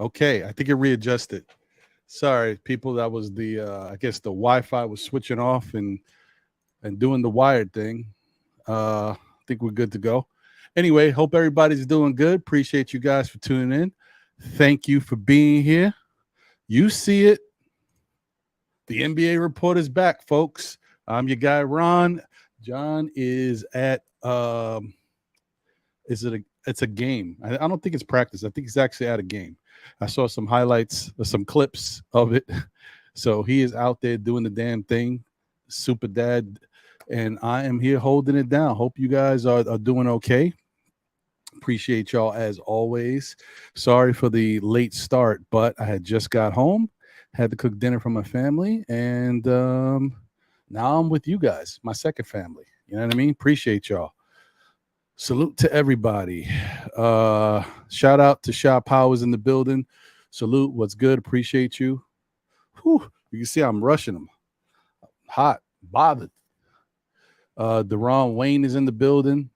Okay, I think it readjusted. Sorry, people. That was the I guess the Wi-Fi was switching off and doing the wired thing. I think we're good to go. Anyway, hope everybody's doing good. Appreciate you guys for tuning in. Thank you for being here. You see it. The NBA report is back, folks. I'm your guy, Ron. John is at it's a game. I don't think it's practice. I think he's actually at a game. I saw some highlights, some clips of it. So he is out there doing the damn thing, super dad, and I am here holding it down. Hope you guys are doing okay. Appreciate y'all as always. Sorry for the late start, but I had just got home, had to cook dinner for my family, and now I'm with you guys, my second family. You know what I mean? Appreciate y'all. Salute to everybody. Shout out to Sha Powers in the building. Salute. What's good? Appreciate you. Whew, you can see I'm rushing them. Hot, bothered. Deron Wayne is in the building.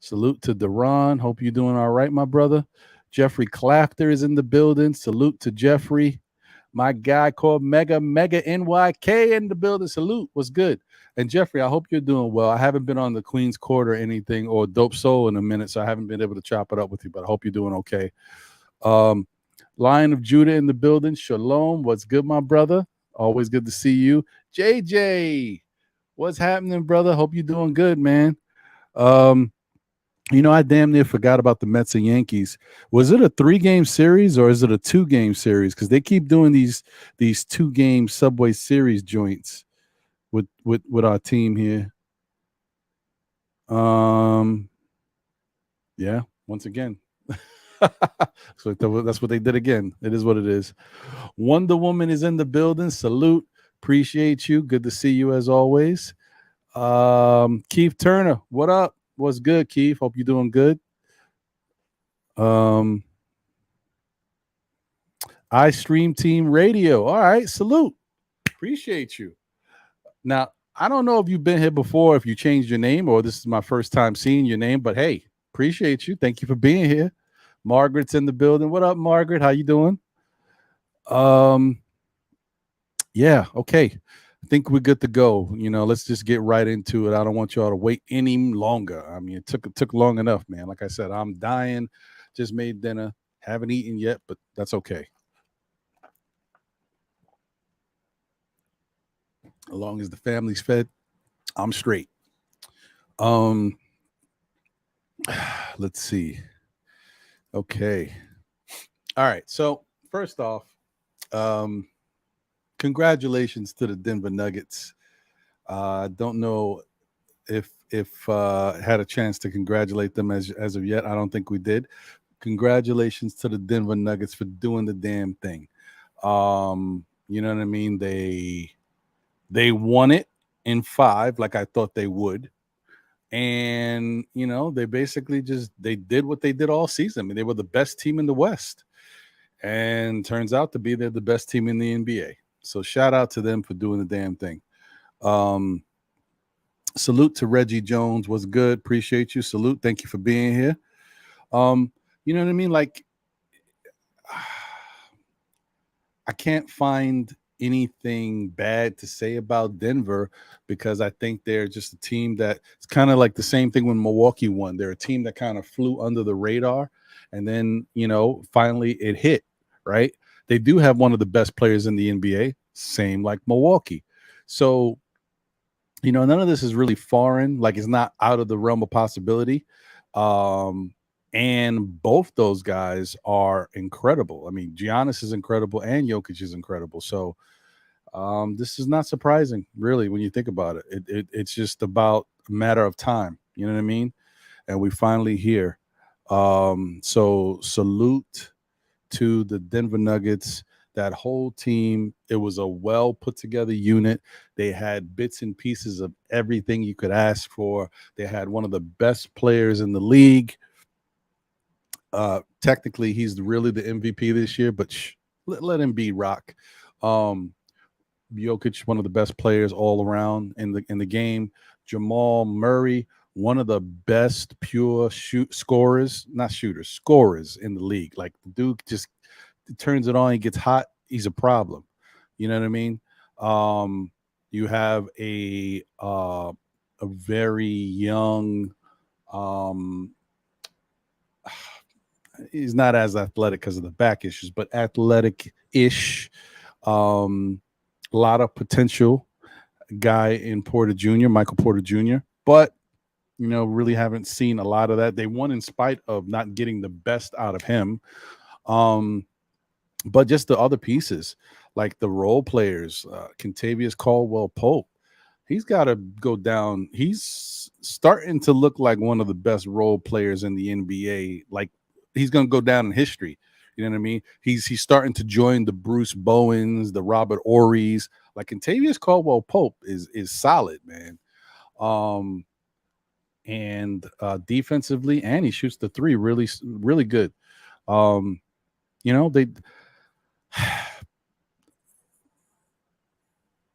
Salute to Deron. Hope you're doing all right, my brother. Jeffrey Clafter is in the building. Salute to Jeffrey. My guy called Mega NYK in the building. Salute. What's good? And Jeffrey, I hope you're doing well. I haven't been on the Queen's Court or anything or Dope Soul in a minute, so I haven't been able to chop it up with you, but I hope you're doing okay. Lion of Judah in the building. Shalom. What's good, my brother? Always good to see you. JJ, what's happening, brother? Hope you're doing good, man. I damn near forgot about the Mets and Yankees. Was it a 3-game series or is it a 2-game series? Because they keep doing these 2-game Subway Series joints with our team here. Yeah, once again. So that's what they did again. It is what it is. Wonder Woman is in the building. Salute. Appreciate you. Good to see you as always. Keith Turner, what up? What's good, Keith? Hope you're doing good. iStream Team Radio. All right, salute. Appreciate you. Now, I don't know if you've been here before, if you changed your name, or this is my first time seeing your name, but hey, appreciate you. Thank you for being here. Margaret's in the building. What up, Margaret? How you doing? Yeah, okay. I think we're good to go. Let's just get right into it. I don't want y'all to wait any longer. I mean, it took long enough, man. Like I said, I'm dying. Just made dinner. Haven't eaten yet, but that's okay. As long as the family's fed, I'm straight. Let's see. Okay. All right. So first off, congratulations to the Denver Nuggets. Don't know if had a chance to congratulate them as of yet. I don't think we did. Congratulations to the Denver Nuggets for doing the damn thing. You know what I mean? They won it in 5, like I thought they would. And, they basically they did what they did all season. I mean, they were the best team in the West. And turns out to be they're the best team in the NBA. So shout out to them for doing the damn thing. Salute to Reggie Jones. Was good. Appreciate you. Salute. Thank you for being here. You know what I mean? Like, I can't find anything bad to say about Denver because I think they're just a team that it's kind of like the same thing when Milwaukee won. They're a team that kind of flew under the radar, and then finally it hit, right? They do have one of the best players in the NBA, same like Milwaukee. So, none of this is really foreign. Like it's not out of the realm of possibility. Um, and both those guys are incredible. I mean, Giannis is incredible and Jokic is incredible. So this is not surprising, really, when you think about it. It's just about a matter of time. You know what I mean? And we finally here. So salute to the Denver Nuggets. That whole team, it was a well put together unit. They had bits and pieces of everything you could ask for. They had one of the best players in the league. Technically, he's really the MVP this year, but let him be rock. Um, Jokic, one of the best players all around in the game. Jamal Murray, one of the best pure not shooters, scorers in the league. Like the dude just turns it on, he gets hot, he's a problem. You know what I mean? You have a very young he's not as athletic because of the back issues, but athletic-ish. A lot of potential guy in Michael Porter Jr. But really haven't seen a lot of that. They won in spite of not getting the best out of him. But just the other pieces, like the role players, Kentavious Caldwell Pope, he's got to go down. He's starting to look like one of the best role players in the NBA. Like he's going to go down in history. You know what I mean? He's starting to join the Bruce Bowens, the Robert Ory's. Like Kentavious Caldwell Pope is solid, man. And defensively, and he shoots the three really, really good. They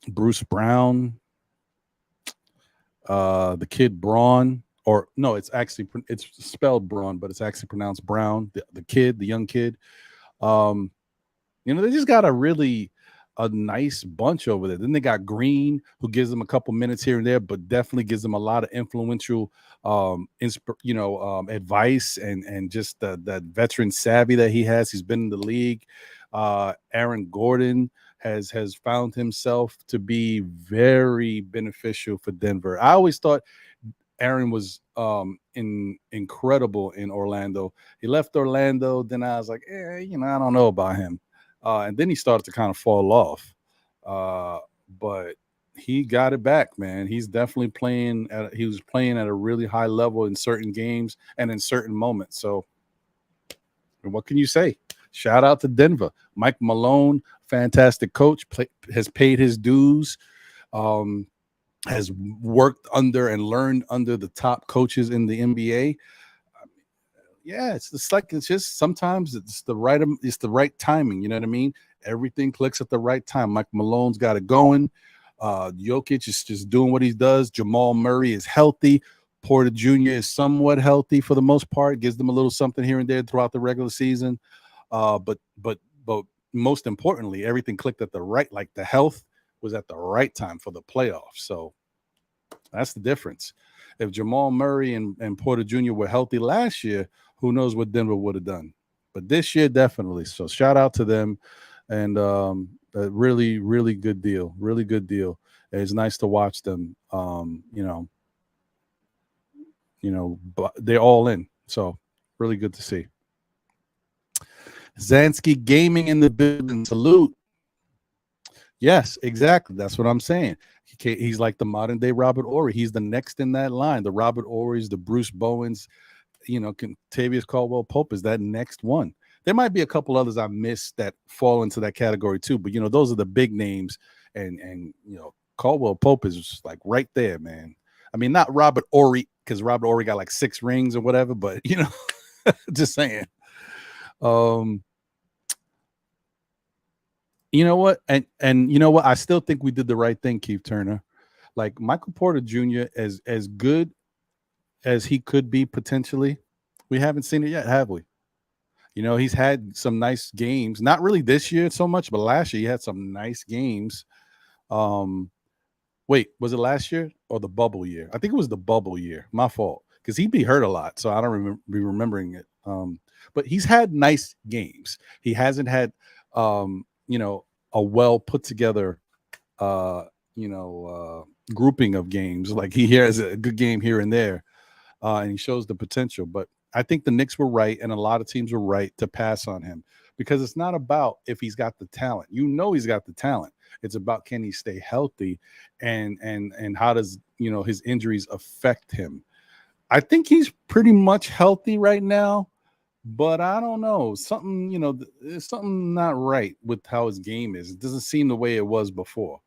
Bruce Brown, the kid Braun, or no, it's spelled Braun, but it's actually pronounced Brown. The young kid. They just got a nice bunch over there. Then they got Green, who gives them a couple minutes here and there, but definitely gives them a lot of influential, advice and just that veteran savvy that he has. He's been in the league. Aaron Gordon has found himself to be very beneficial for Denver. I always thought Aaron was incredible in Orlando. He left Orlando, then I was like, I don't know about him. And then he started to kind of fall off. But he got it back, man. He's definitely he was playing at a really high level in certain games and in certain moments. So what can you say? Shout out to Denver. Mike Malone, fantastic coach, has paid his dues. Has worked under and learned under the top coaches in the NBA. Yeah, it's just sometimes it's the right timing. You know what I mean? Everything clicks at the right time. Mike Malone's got it going. Jokic is just doing what he does. Jamal Murray is healthy. Porter Jr. is somewhat healthy for the most part. Gives them a little something here and there throughout the regular season. But most importantly, everything clicked at the right. Like the health was at the right time for the playoffs. So that's the difference. If Jamal Murray and Porter Jr. were healthy last year, who knows what Denver would have done. But this year, definitely. So shout out to them. And a really, really good deal. Really good deal. It's nice to watch them. But they're all in. So really good to see. Zansky Gaming in the building. Salute. Yes, exactly. That's what I'm saying. He's like the modern day Robert Ory. He's the next in that line. The Robert Ory's, the Bruce Bowens, Kentavious Caldwell Pope is that next one. There might be a couple others I missed that fall into that category too, but those are the big names, and Caldwell Pope is just like right there, man. I mean, not Robert Ory, because Robert Ory got like 6 rings or whatever, but just saying. You know what? And you know what? I still think we did the right thing, Keith Turner. Like Michael Porter Jr., as good as he could be potentially, we haven't seen it yet, have we? He's had some nice games. Not really this year so much, but last year he had some nice games. Wait, was it last year or the bubble year? I think it was the bubble year. My fault, because he'd be hurt a lot, so I don't be remembering it. But he's had nice games. He hasn't had a well put together, grouping of games. Like he has a good game here and there, and he shows the potential. But I think the Knicks were right, and a lot of teams were right to pass on him because it's not about if he's got the talent. He's got the talent. It's about can he stay healthy, and how does his injuries affect him. I think he's pretty much healthy right now, but I don't know. Something, there's something not right with how his game is. It doesn't seem the way it was before.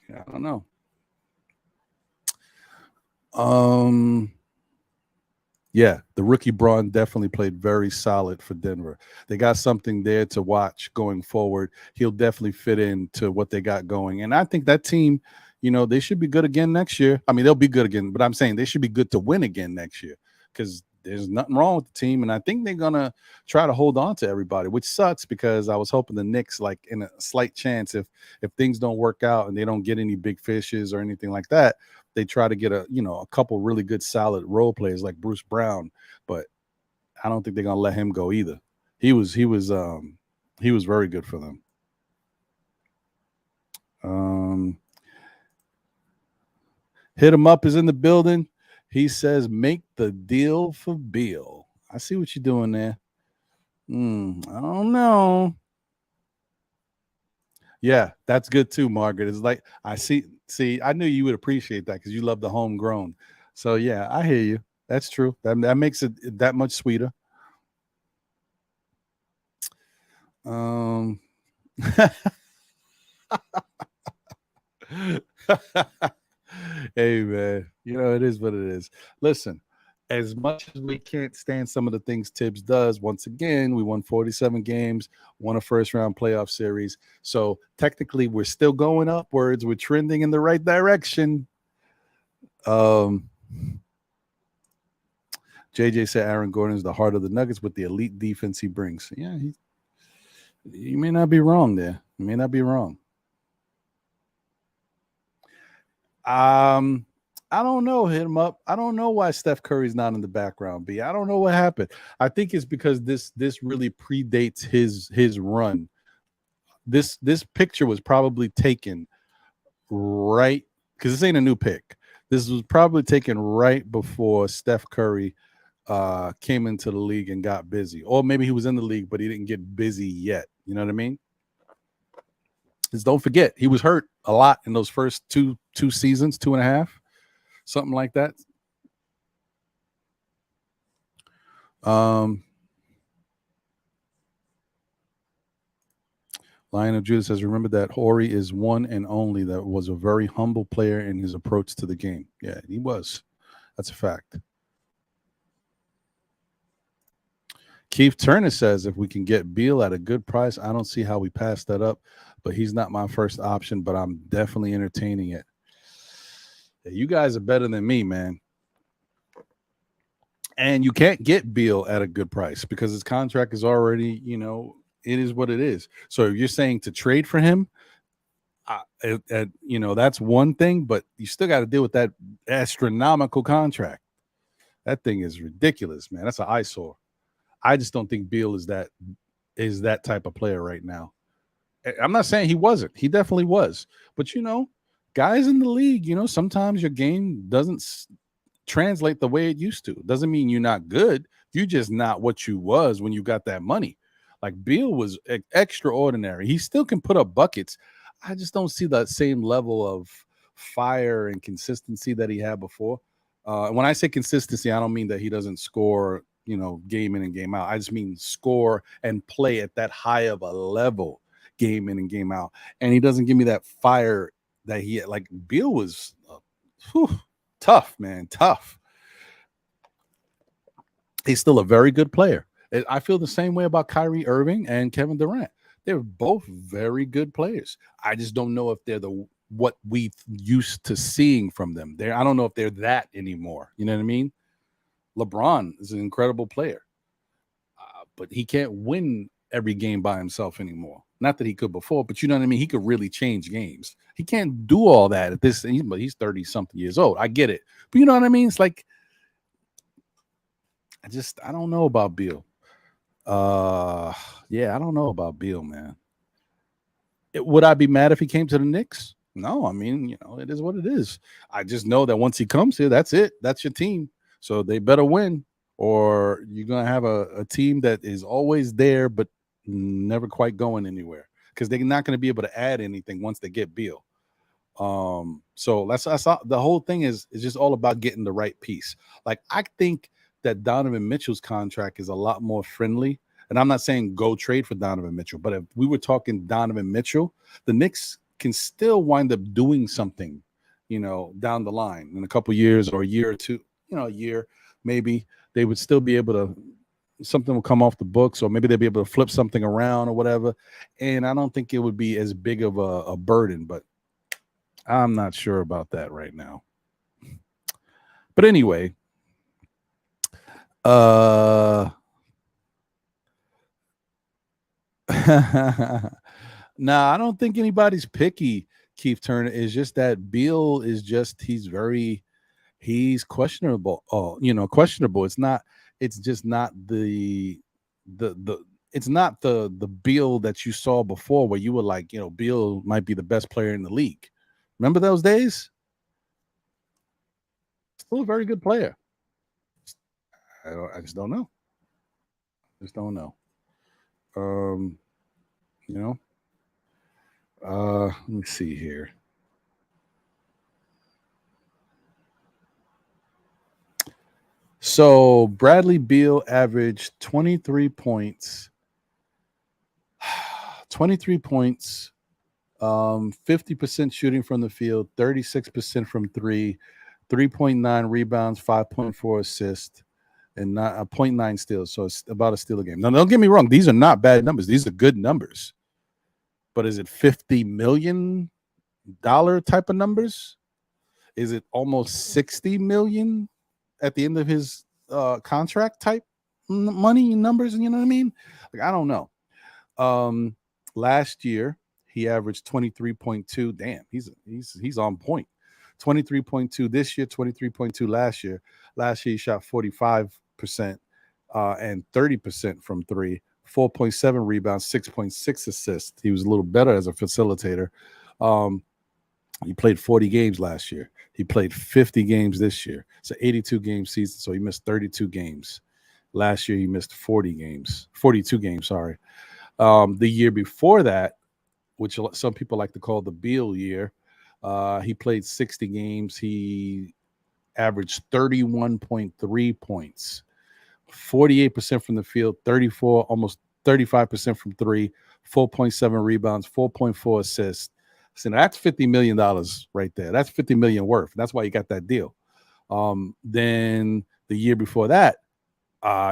Yeah, I don't know. Yeah, the rookie Braun definitely played very solid for Denver. They got something there to watch going forward. He'll definitely fit into what they got going. And I think that team, they should be good again next year. I mean, they'll be good again, but I'm saying they should be good to win again next year because there's nothing wrong with the team. And I think they're going to try to hold on to everybody, which sucks because I was hoping the Knicks, like in a slight chance, if things don't work out and they don't get any big fishes or anything like that, they try to get a couple really good solid role players like Bruce Brown, but I don't think they're gonna let him go either. He was very good for them. Hit him up is in the building. He says make the deal for Beal. I see what you're doing there. I don't know. Yeah, that's good too, Margaret. It's like I see. I knew you would appreciate that because you love the homegrown. So yeah, I hear you. That's true. That makes it that much sweeter. Hey man, it is what it is. Listen, as much as we can't stand some of the things Tibbs does, once again, we won 47 games, won a first round playoff series. So technically, we're still going upwards. We're trending in the right direction. JJ said Aaron Gordon is the heart of the Nuggets with the elite defense he brings. Yeah, he may not be wrong there. He may not be wrong. I don't know. Hit him up. I don't know why Steph Curry's not in the background. B. I don't know what happened. I think it's because this really predates his run. This picture was probably taken right because this ain't a new pic. This was probably taken right before Steph Curry came into the league and got busy, or maybe he was in the league but he didn't get busy yet. You know what I mean? Because don't forget he was hurt a lot in those first two seasons, 2.5. Something like that. Lion of Judah says, remember that Horry is one and only that was a very humble player in his approach to the game. Yeah, he was. That's a fact. Keith Turner says, if we can get Beal at a good price, I don't see how we pass that up, but he's not my first option, but I'm definitely entertaining it. Yeah, you guys are better than me, man. And you can't get Beal at a good price because his contract is already, it is what it is. So if you're saying to trade for him, that's one thing, but you still got to deal with that astronomical contract. That thing is ridiculous, man. That's an eyesore. I just don't think Beal is that type of player right now. I'm not saying he wasn't. He definitely was. But, guys in the league, sometimes your game doesn't translate the way it used to. Doesn't mean you're not good. You're just not what you was when you got that money. Like Beal was extraordinary. He still can put up buckets. I just don't see that same level of fire and consistency that he had before. When I say consistency, I don't mean that he doesn't score, game in and game out. I just mean score and play at that high of a level, game in and game out. And he doesn't give me that fire that he had. Like Beal was tough, man, tough. He's still a very good player. I feel the same way about Kyrie Irving and Kevin Durant. They're both very good players. I just don't know if they're what we used to seeing from them. I don't know if they're that anymore. You know what I mean? LeBron is an incredible player, but he can't win every game by himself anymore. Not that he could before, but you know what I mean? He could really change games. He can't do all that at this, but he's 30-something years old. I get it. But you know what I mean? It's like, I don't know about Beal. Uh, yeah, I don't know about Beal, man. Would I be mad if he came to the Knicks? No, I mean, it is what it is. I just know that once he comes here, that's it. That's your team. So they better win, or you're gonna have a team that is always there but never quite going anywhere because they're not going to be able to add anything once they get Beal. So that's the whole thing is just all about getting the right piece. Like I think that Donovan Mitchell's contract is a lot more friendly. And I'm not saying go trade for Donovan Mitchell, but if we were talking Donovan Mitchell, the Knicks can still wind up doing something, down the line in a couple years or a year or two, a year, maybe they would still be able to something will come off the books, or maybe they'll be able to flip something around or whatever. And I don't think it would be as big of a burden, but I'm not sure about that right now. But anyway, nah, I don't think anybody's picky, Keith Turner. Is just that Beal is just he's questionable. Oh, questionable. It's just not the it's not the Beal that you saw before where you were like, Beal might be the best player in the league. Remember those days? Still a very good player. I just don't know. Just don't know. Um, you know. Let me see here. So Bradley Beal averaged 23 points. 23 points, 50% shooting from the field, 36% from three, 3.9 rebounds, 5.4 assists, and not a 0.9 steals. So it's about a steal a game. Now, don't get me wrong. These are not bad numbers. These are good numbers. But is it $50 million type of numbers? Is it almost 60 million at the end of his contract type money numbers? You know what I mean? Like, I don't know. Last year he averaged 23.2. Damn, he's on point. 23.2 this year, 23.2 last year. Last year he shot 45% and 30% from three, 4.7 rebounds, 6.6 assists. He was a little better as a facilitator. He played 40 games last year. He played 50 games this year. It's an 82 game season, so he missed 32 games. Last year he missed 42 games, sorry. The year before that, which some people like to call the Beal year, he played 60 games. He averaged 31.3 points, 48% from the field, 34, almost 35% from three, 4.7 rebounds, 4.4 assists. So that's $50 million right there. That's $50 million worth. That's why you got that deal. Then the year before that,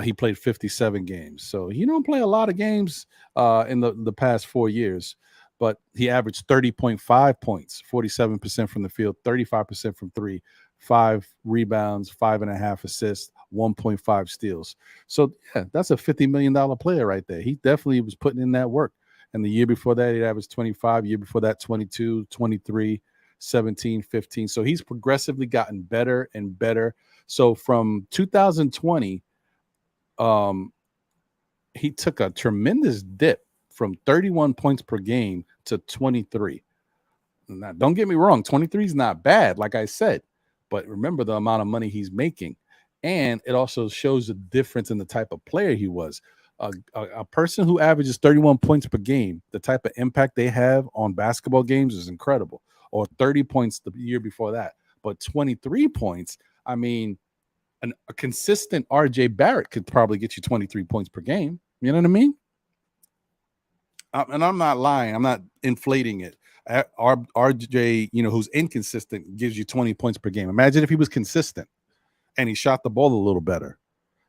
he played 57 games. So he don't play a lot of games in the past 4 years, but he averaged 30.5 points, 47% from the field, 35% from three, 5 rebounds, 5.5 assists, 1.5 steals. So yeah, that's a $50 million player right there. He definitely was putting in that work. And the year before that, he averaged 25. Year before that, 22, 23, 17, 15. So he's progressively gotten better and better. So from 2020, he took a tremendous dip from 31 points per game to 23. Now, don't get me wrong, 23 is not bad, like I said, but remember the amount of money he's making. And it also shows the difference in the type of player he was. A person who averages 31 points per game, the type of impact they have on basketball games is incredible. Or 30 points the year before that. But 23 points, I mean, a consistent RJ Barrett could probably get you 23 points per game. You know what I mean? And I'm not lying. I'm not inflating it. RJ, who's inconsistent, gives you 20 points per game. Imagine if he was consistent and he shot the ball a little better.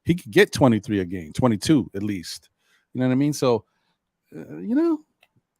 He could get 23 a game, 22 at least. You know what I mean? So,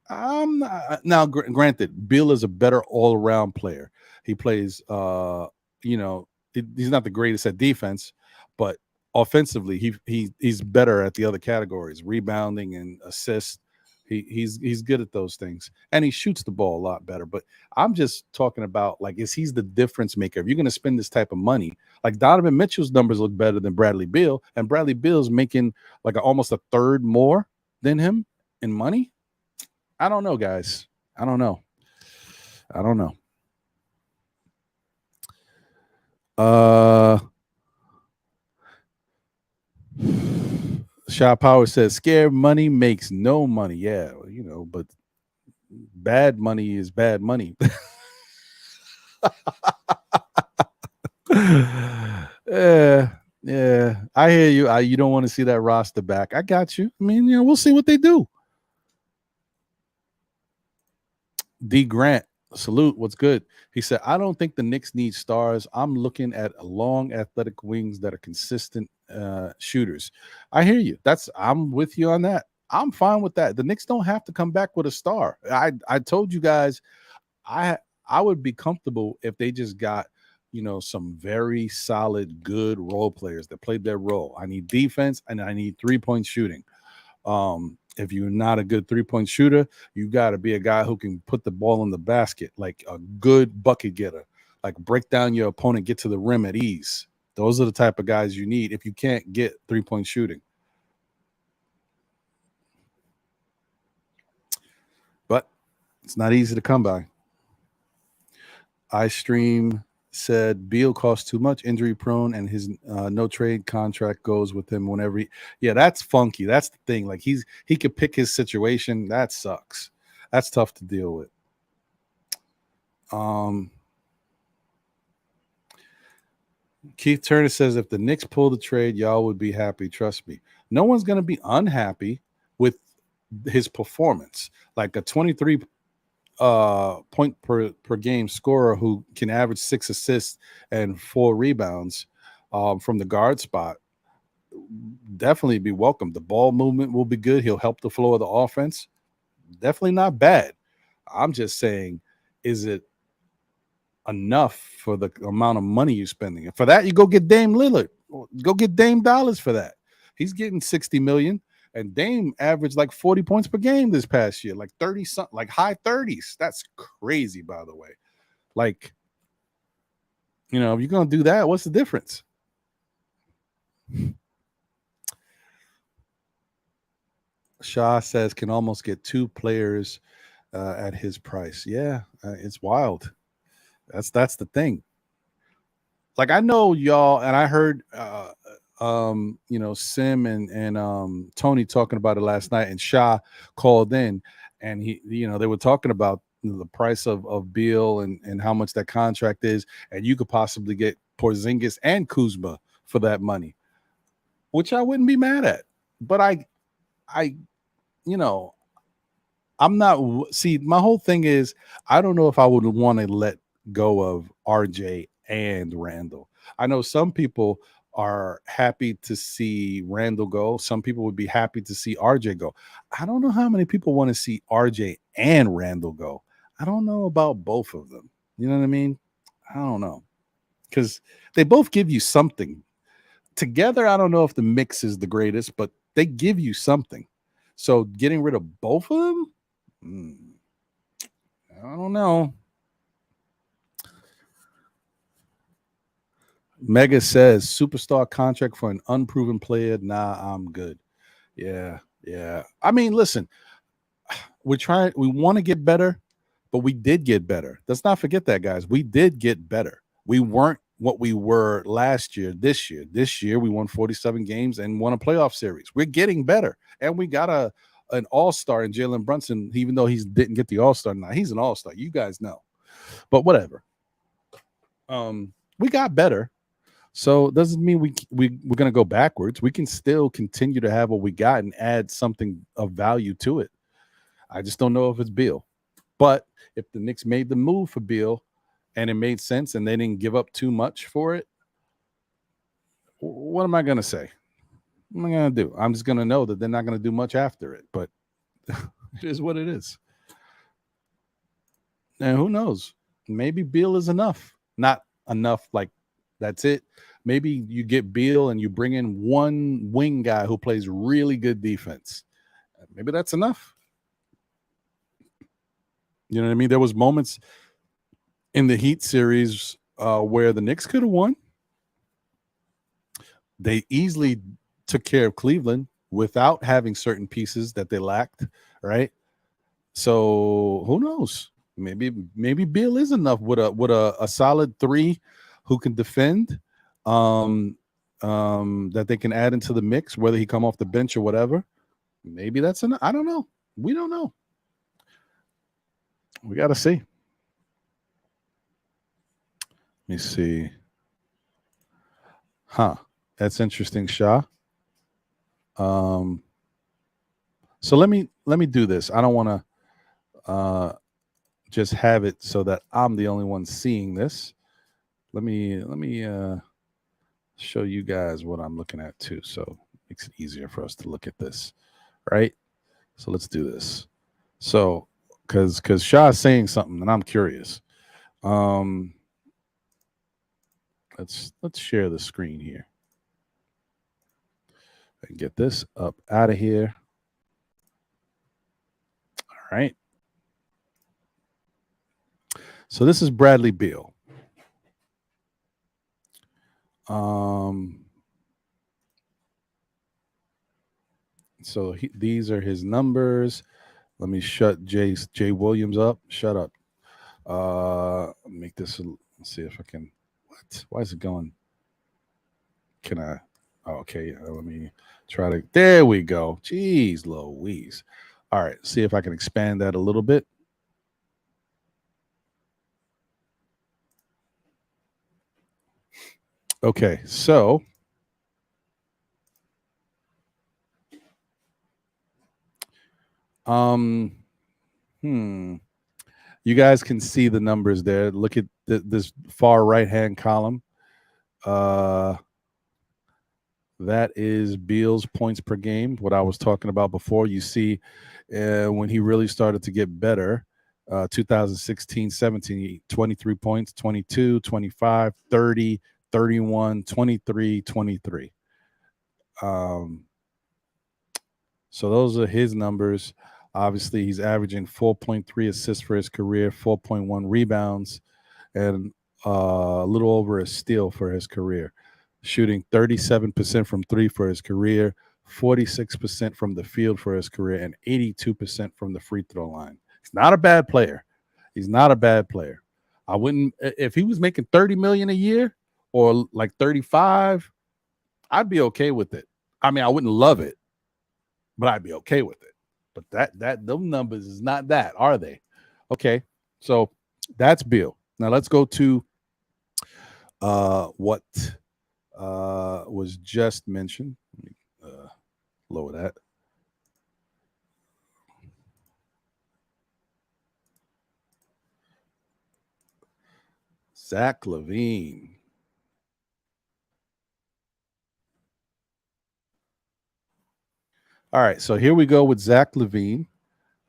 I'm not, now, granted, Bill is a better all-around player. He plays, he's not the greatest at defense, but offensively, he's better at the other categories, rebounding and assists. He's good at those things, and he shoots the ball a lot better. But I'm just talking about, like, is he's the difference maker? If you're going to spend this type of money, like Donovan Mitchell's numbers look better than Bradley Beal, and Bradley Beal's making like almost a third more than him in money. I don't know, guys. I don't know. I don't know. Shy Power says, "Scared money makes no money." Yeah, but bad money is bad money. Yeah, yeah. I hear you. You don't want to see that roster back. I got you. I mean, we'll see what they do. D Grant, salute. What's good? He said, "I don't think the Knicks need stars. I'm looking at long, athletic wings that are consistent shooters." I hear you. I'm with you on that. I'm fine with that. The Knicks don't have to come back with a star. I told you guys, I I would be comfortable if they just got some very solid, good role players that played their role. I need defense and I need 3-point shooting. If you're not a good 3-point shooter, you got to be a guy who can put the ball in the basket, like a good bucket getter, like break down your opponent, get to the rim at ease. Those are the type of guys you need if you can't get 3-point shooting. But it's not easy to come by. iStream said Beal costs too much, injury prone, and his no trade contract goes with him whenever yeah, that's funky. That's the thing. Like he could pick his situation. That sucks. That's tough to deal with. Keith Turner says, if the Knicks pull the trade, y'all would be happy. Trust me. No one's going to be unhappy with his performance. Like a 23 point per game scorer who can average 6 assists and 4 rebounds from the guard spot, definitely be welcome. The ball movement will be good. He'll help the flow of the offense. Definitely not bad. I'm just saying, is it enough for the amount of money you're spending? And for that, you go get Dame Lillard. Go get Dame dollars for that. He's getting 60 million. And Dame averaged like 40 points per game this past year, like 30 something, like high 30s. That's crazy, by the way. Like, if you're going to do that, what's the difference? Shah says can almost get 2 players at his price. Yeah, it's wild. That's the thing. Like, I know y'all, and I heard Sim and Tony talking about it last night, and Shah called in, and they were talking about the price of Beal and how much that contract is, and you could possibly get Porzingis and Kuzma for that money, which I wouldn't be mad at. But I'm not. See, my whole thing is, I don't know if I would want to let go of RJ and Randall. I know some people are happy to see Randall go. Some people would be happy to see RJ go. I don't know how many people want to see RJ and Randall go. I don't know about both of them. You know what I mean? I don't know, because they both give you something. Together, I don't know if the mix is the greatest, but they give you something. So getting rid of both of them, I don't know. Mega says superstar contract for an unproven player. Nah, I'm good. Yeah. I mean, listen, we want to get better, but we did get better. Let's not forget that, guys. We did get better. We weren't what we were last year. This year we won 47 games and won a playoff series. We're getting better, and we got an all-star in Jalen Brunson, even though he didn't get the all-star. Now he's an all-star. You guys know, but whatever. We got better. So it doesn't mean we're going to go backwards. We can still continue to have what we got and add something of value to it. I just don't know if it's Beal. But if the Knicks made the move for Beal and it made sense and they didn't give up too much for it, what am I going to say? What am I going to do? I'm just going to know that they're not going to do much after it. But it is what it is. And who knows? Maybe Beal is enough. Not enough like that's it. Maybe you get Beal and you bring in one wing guy who plays really good defense. Maybe that's enough. You know what I mean? There was moments in the Heat series where the Knicks could have won. They easily took care of Cleveland without having certain pieces that they lacked, right? So who knows? Maybe Bill is enough with a solid three who can defend, um, that they can add into the mix, whether he come off the bench or whatever. Maybe that's enough. I don't know. We don't know. We got to see. Let me see. Huh. That's interesting, Shah. Um, so let me do this. I don't want to just have it so that I'm the only one seeing this. Let me show you guys what I'm looking at too, so it makes it easier for us to look at this, right? So let's do this. So because Shah is saying something and I'm curious. Um, let's share the screen here and get this up out of here. All right. So this is Bradley Beal. So these are his numbers. Let me shut Jay Williams up. Shut up. Make this. Let's see if I can. What? Why is it going? Can I? Oh, okay. Let me try to. There we go. Jeez, Louise. All right. See if I can expand that a little bit. Okay. So. You guys can see the numbers there. Look at this far right hand column. That is Beal's points per game, what I was talking about before. You see when he really started to get better, 2016, 17, 23 points, 22, 25, 30, 31, 23, 23. So those are his numbers. Obviously, he's averaging 4.3 assists for his career, 4.1 rebounds, and a little over a steal for his career. Shooting 37% from three for his career, 46% from the field for his career, and 82% from the free throw line. He's not a bad player. He's not a bad player. I wouldn't, if he was making 30 million a year or like 35, I'd be okay with it. I mean, I wouldn't love it, but I'd be okay with it. But those numbers is not that, are they? Okay, so that's Bill. Now let's go to what was just mentioned. Let me lower that. Zach LaVine. All right, so here we go with Zach LaVine,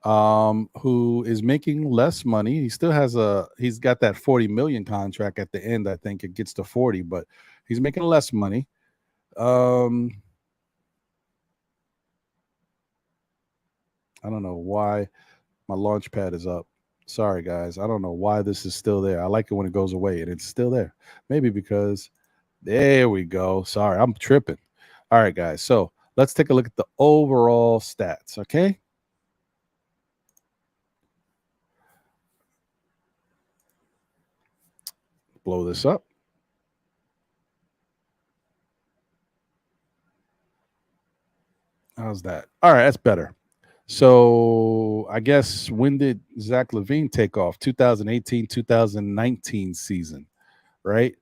who is making less money. He's got that 40 million contract at the end. I think it gets to 40, but he's making less money. I don't know why my launch pad is up. Sorry, guys. I don't know why this is still there. I like it when it goes away and it's still there. Maybe because there we go. Sorry, I'm tripping. All right, guys. So let's take a look at the overall stats, okay? Blow this up. How's that? All right, that's better. So I guess when did Zach LaVine take off? 2018, 2019 season, right?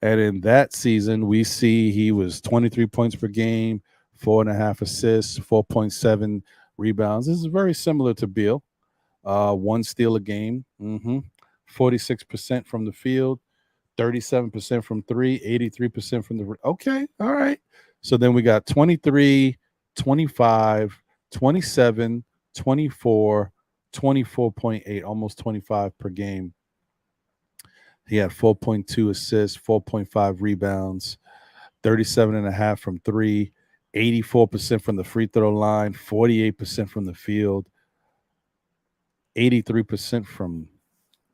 And in that season, we see he was 23 points per game, 4.5 assists, 4.7 rebounds. This is very similar to Beal. One steal a game, 46% from the field, 37% from three, 83% from the. Okay, all right. So then we got 23, 25, 27, 24, 24.8, almost 25 per game. He had 4.2 assists, 4.5 rebounds, 37.5 from three, 84% from the free throw line, 48% from the field. 83% from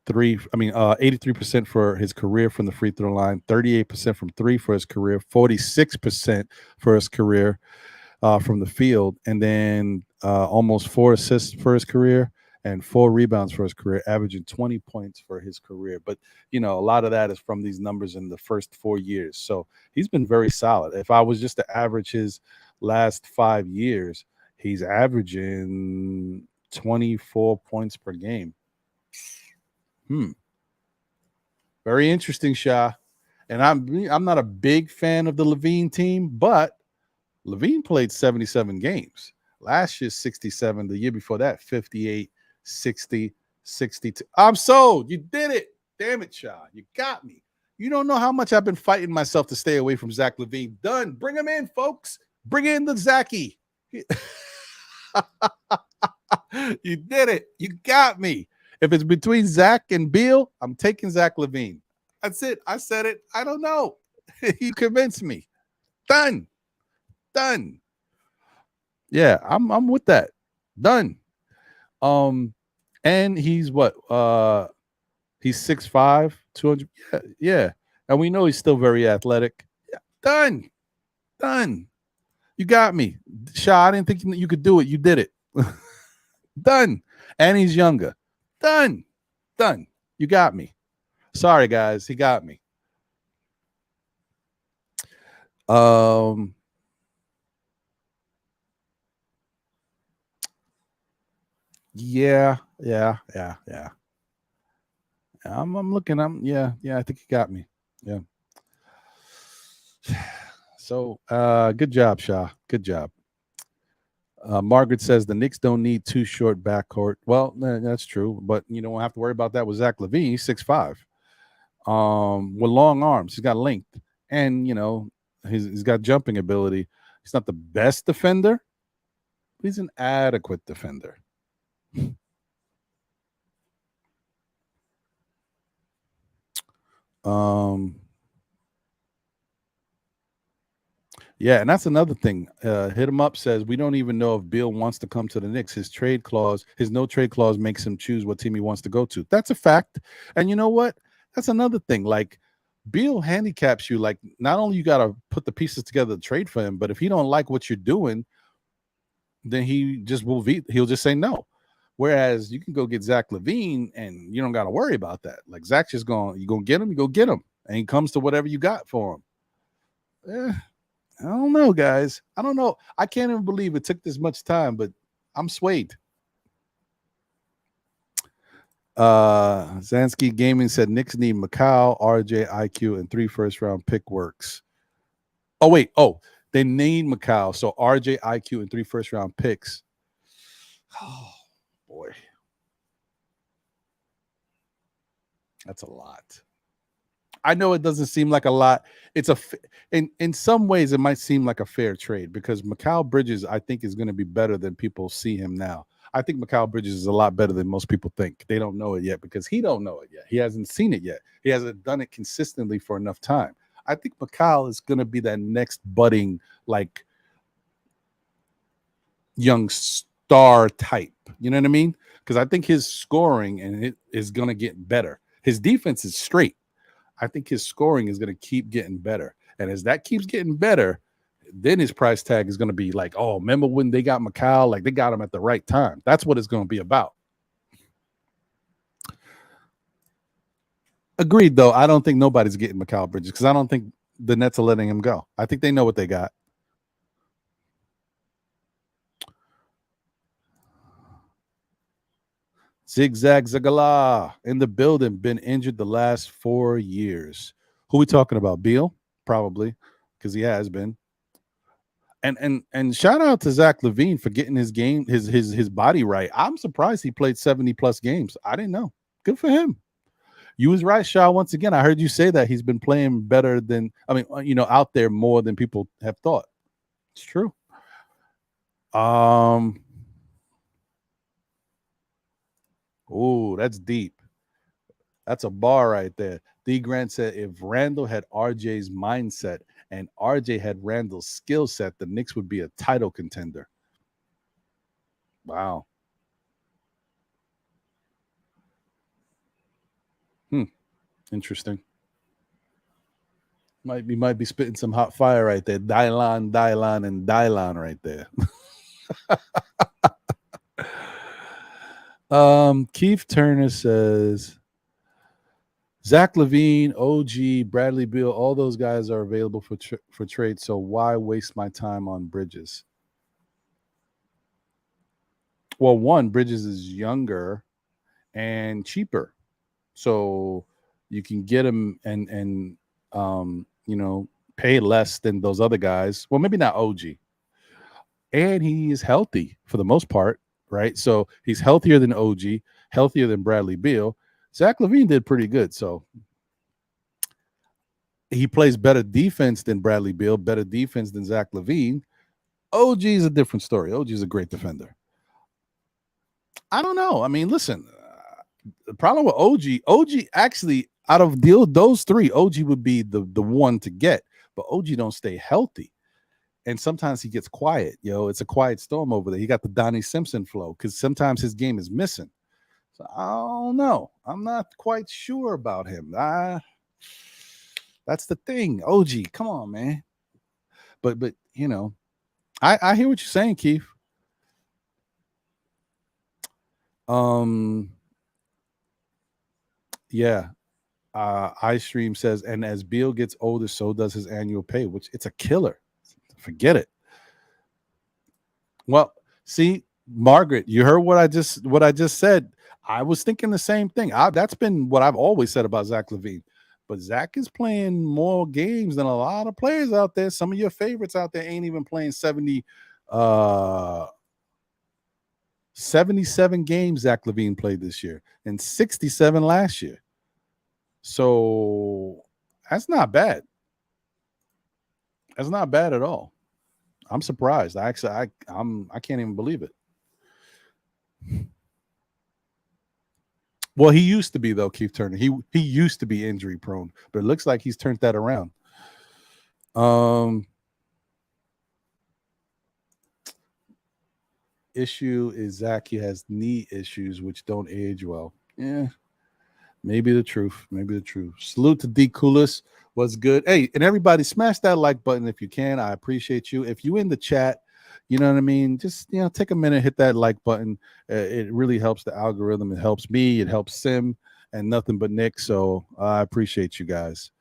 three. I mean, 83% for his career from the free throw line, 38% from three for his career, 46% for his career from the field, and then almost 4 assists for his career and 4 rebounds for his career, averaging 20 points for his career. But, a lot of that is from these numbers in the first 4 years. So he's been very solid. If I was just to average his last 5 years, he's averaging 24 points per game. Very interesting, Shah. And I'm not a big fan of the Levine team, but Levine played 77 games. Last year, 67. The year before that, 58, 60, 62. I'm sold. You did it. Damn it, Shah. You got me. You don't know how much I've been fighting myself to stay away from Zach Levine. Done. Bring him in, folks. Bring in the Zachy. You did it. You got me. If it's between Zach and Beal, I'm taking Zach Levine. That's it. I said it. I don't know. You convinced me. Done. Done. Yeah, I'm with that. Done. And he's what? He's 6'5", 200. Yeah, yeah. And we know he's still very athletic. Yeah, done. Done. You got me. Shah, I didn't think you could do it. You did it. Done. And he's younger. Done. Done. You got me. Sorry, guys. He got me. Yeah. I'm looking. Yeah. I think he got me. Yeah. So, good job, Shah. Good job. Margaret says the Knicks don't need too short backcourt. Well, that's true, but you don't have to worry about that with Zach LaVine. He's 6'5", with long arms. He's got length, and he's got jumping ability. He's not the best defender. He's an adequate defender. Yeah, and that's another thing. Hit him up says we don't even know if Beal wants to come to the Knicks. His no trade clause makes him choose what team he wants to go to. That's a fact. And you know what? That's another thing. Like Beal handicaps you. Like not only you got to put the pieces together to trade for him, but if he don't like what you're doing, then he'll just say no. Whereas you can go get Zach LaVine and you don't got to worry about that. Like Zach's just you go get him, and he comes to whatever you got for him. I don't know, guys. I don't know. I can't even believe it took this much time, but I'm swayed. Zansky Gaming said Knicks need Macau, RJ, IQ, and 3 first-round pick works. Oh, wait. Oh, they need Macau. So RJ, IQ, and 3 first-round picks. Oh, boy. That's a lot. I know it doesn't seem like a lot. It's in some ways it might seem like a fair trade because Mikal Bridges I think is going to be better than people see him now. I think Mikal Bridges is a lot better than most people think. They don't know it yet because he don't know it yet. He hasn't seen it yet. He hasn't done it consistently for enough time. I think Mikal is going to be that next budding like young star type. You know what I mean? Because I think his scoring and it is going to get better. His defense is straight. I think his scoring is going to keep getting better. And as that keeps getting better, then his price tag is going to be like, oh, remember when they got Mikal? Like they got him at the right time. That's what it's going to be about. Agreed, though. I don't think nobody's getting Mikal Bridges because I don't think the Nets are letting him go. I think they know what they got. Zigzag Zagala in the building, been injured the last 4 years. Who we talking about? Beal? Probably, because he has been. And shout out to Zach LaVine for getting his game, his body right. I'm surprised he played 70 plus games. I didn't know. Good for him. You was right, Shaw. Once again, I heard you say that he's been playing better than out there more than people have thought. It's true. Oh, that's deep. That's a bar right there. D. Grant said if Randall had RJ's mindset and RJ had Randall's skill set, the Knicks would be a title contender. Wow. Interesting. Might be spitting some hot fire right there. Dylon, Dylon, and Dylon right there. Keith Turner says Zach Levine, OG, Bradley Beal, all those guys are available for trade. So why waste my time on Bridges? Well, one, Bridges is younger and cheaper, so you can get him and pay less than those other guys. Well, maybe not OG, and he is healthy for the most part, right? So he's healthier than OG, healthier than Bradley Beal. Zach Levine did pretty good, so he plays better defense than Bradley Beal, better defense than Zach Levine. OG is a different story. OG is a great defender. I don't know. I mean, listen, the problem with OG actually out of those three, OG would be the one to get, but OG don't stay healthy. And sometimes he gets quiet. It's a quiet storm over there. He got the Donnie Simpson flow because sometimes his game is missing. So I don't know. I'm not quite sure about him. That's the thing. OG, come on, man. But I hear what you're saying, Keith. Yeah. iStream says, and as Beal gets older, so does his annual pay, which it's a killer. Forget it. Well, see, Margaret, you heard what I just said. I was thinking the same thing. That's been what I've always said about Zach Levine. But Zach is playing more games than a lot of players out there. Some of your favorites out there ain't even playing 77 games Zach Levine played this year and 67 last year. So that's not bad. That's not bad at all. I'm surprised. I can't even believe it. Well, he used to be though, Keith Turner. He used to be injury prone, but it looks like he's turned that around. Issue is Zach. He has knee issues which don't age well. Yeah, maybe the truth. Maybe the truth. Salute to D Coolis. Was good. Hey, and everybody, smash that like button if you can. I appreciate you. If you in the chat, you know what I mean. Just take a minute, hit that like button. It really helps the algorithm. It helps me. It helps Sim, and nothing but Nick. So I appreciate you guys.